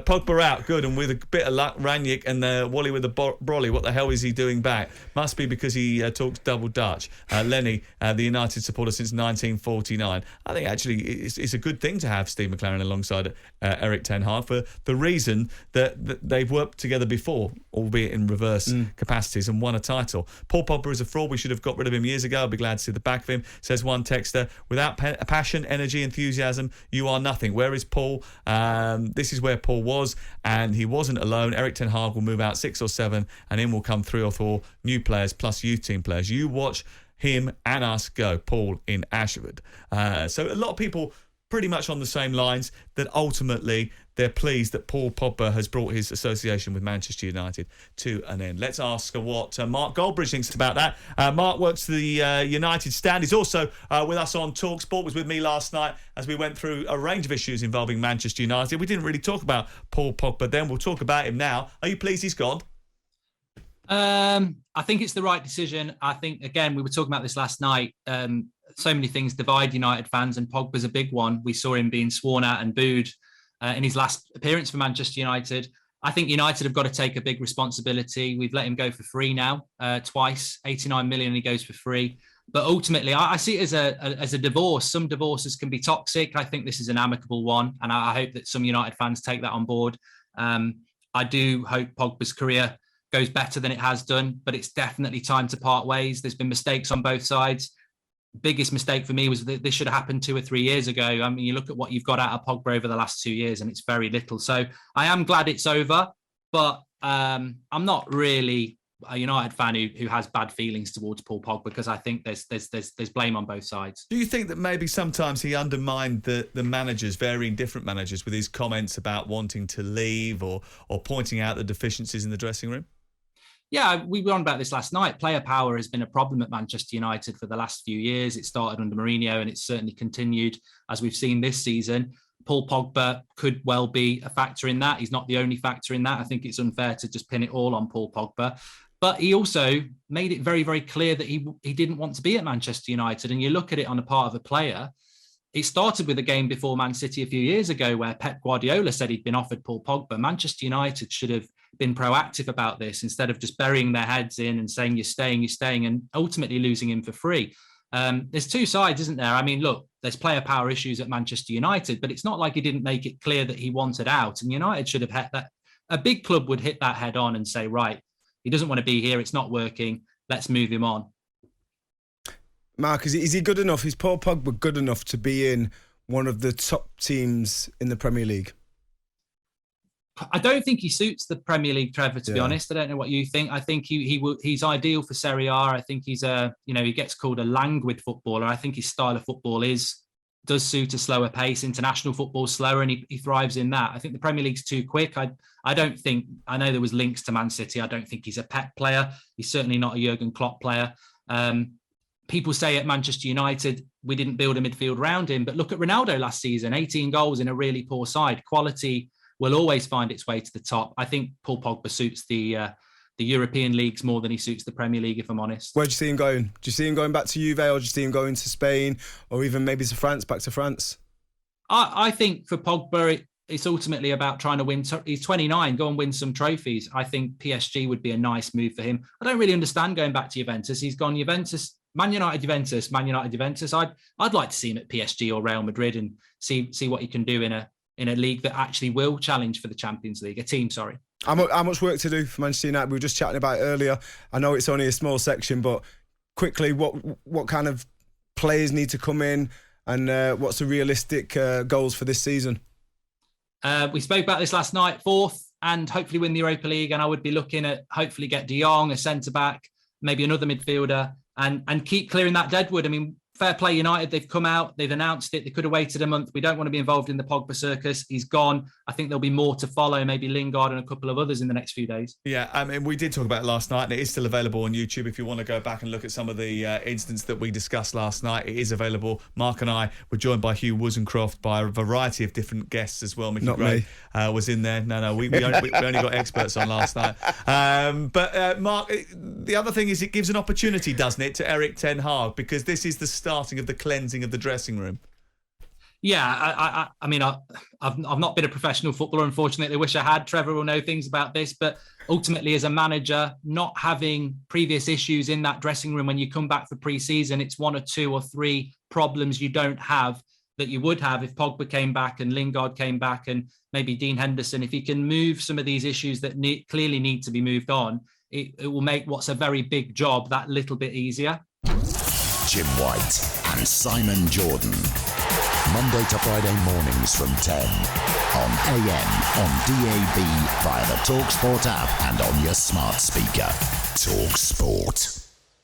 Pogba out, good, and with a bit of luck, Ranić and Wally with the brolly. What the hell is he doing back? Must be because he talks double Dutch. Lenny, the United supporter since 1949. I think actually it's a good thing to have Steve McClaren alongside Erik ten Hag for the reason that they've worked together before, albeit in reverse capacities, and won a title. Paul Pogba is a fraud. We should have got rid of him years ago. I'll be glad to see the back of him, says one texter. Without passion, energy, enthusiasm, you are nothing. Where is Paul? This is where Paul was, and he wasn't alone. Erik ten Hag will move out 6 or 7, and in will come 3 or 4 new players plus youth team players. You watch him and us go. Paul in Ashford. So a lot of people pretty much on the same lines, that ultimately they're pleased that Paul Pogba has brought his association with Manchester United to an end. Let's ask what Mark Goldbridge thinks about that. Mark works for the United stand. He's also with us on talkSPORT, was with me last night as we went through a range of issues involving Manchester United. We didn't really talk about Paul Pogba then. We'll talk about him now. Are you pleased he's gone? I think it's the right decision. I think, again, we were talking about this last night. So many things divide United fans, and Pogba's a big one. We saw him being sworn at and booed in his last appearance for Manchester United. I think United have got to take a big responsibility. We've let him go for free now, twice, 89 million, and he goes for free. But ultimately, I see it as a divorce. Some divorces can be toxic. I think this is an amicable one, and I hope that some United fans take that on board. I do hope Pogba's career goes better than it has done, but it's definitely time to part ways. There's been mistakes on both sides. Biggest mistake for me was that this should have happened 2 or 3 years ago. I mean, you look at what you've got out of Pogba over the last 2 years, and it's very little. So I am glad it's over, but I'm not really a United fan who has bad feelings towards Paul Pogba, because I think there's blame on both sides. Do you think that maybe sometimes he undermined the managers, varying different managers, with his comments about wanting to leave or pointing out the deficiencies in the dressing room? Yeah, we were on about this last night. Player power has been a problem at Manchester United for the last few years. It started under Mourinho, and it's certainly continued as we've seen this season. Paul Pogba could well be a factor in that. He's not the only factor in that. I think it's unfair to just pin it all on Paul Pogba. But he also made it very, very clear that he didn't want to be at Manchester United. And you look at it on the part of a player. It started with a game before Man City a few years ago where Pep Guardiola said he'd been offered Paul Pogba. Manchester United should have been proactive about this instead of just burying their heads in and saying, you're staying, and ultimately losing him for free. There's two sides, isn't there? I mean, look, there's player power issues at Manchester United, but it's not like he didn't make it clear that he wanted out. And United should have hit that. A big club would hit that head on and say, right, he doesn't want to be here. It's not working. Let's move him on. Mark, is he good enough? Is Paul Pogba good enough to be in one of the top teams in the Premier League? I don't think he suits the Premier League, Trevor, to be honest. I don't know what you think. I think he's ideal for Serie A. I think he's he gets called a languid footballer. I think his style of football does suit a slower pace. International football's slower, and he thrives in that. I think the Premier League's too quick. I know there was links to Man City. I don't think he's a Pep player. He's certainly not a Jurgen Klopp player. People say at Manchester United, we didn't build a midfield around him. But look at Ronaldo last season, 18 goals in a really poor side. Quality will always find its way to the top. I think Paul Pogba suits the European leagues more than he suits the Premier League, if I'm honest. Where do you see him going? Do you see him going back to Juve, or do you see him going to Spain, or even maybe to France, back to France? I think for Pogba, it's ultimately about trying to win. He's 29, go and win some trophies. I think PSG would be a nice move for him. I don't really understand going back to Juventus. He's gone Juventus, Man United, Juventus, Man United, Juventus. I'd like to see him at PSG or Real Madrid and see what he can do in a league that actually will challenge for the Champions League, a team, sorry. How much work to do for Manchester United? We were just chatting about it earlier. I know it's only a small section, but quickly, what kind of players need to come in, and what's the realistic goals for this season? We spoke about this last night, 4th, and hopefully win the Europa League, and I would be looking at hopefully get De Jong, a centre-back, maybe another midfielder, and keep clearing that deadwood. I mean, fair play United, they've come out, they've announced it, they could have waited a month. We don't want to be involved in the Pogba circus. He's gone. I think there'll be more to follow, maybe Lingard and a couple of others in the next few days. Yeah, I mean, we did talk about it last night, and it is still available on YouTube if you want to go back and look at some of the incidents that we discussed last night. It is available. Mark and I were joined by Hugh Wozencroft, by a variety of different guests as well. Mickey Gray was in there. No, we only got experts on last night. But Mark, the other thing is it gives an opportunity, doesn't it, to Erik ten Hag, because this is the starting of the cleansing of the dressing room. Yeah, I mean, I've not been a professional footballer, unfortunately. I wish I had. Trevor will know things about this, but ultimately, as a manager, not having previous issues in that dressing room when you come back for pre-season, it's 1 or 2 or 3 problems you don't have that you would have if Pogba came back and Lingard came back and maybe Dean Henderson. If he can move some of these issues that clearly need to be moved on, it will make what's a very big job that little bit easier. Jim White and Simon Jordan. Monday to Friday mornings from 10 on AM, on DAB, via the talkSPORT app and on your smart speaker. talkSPORT.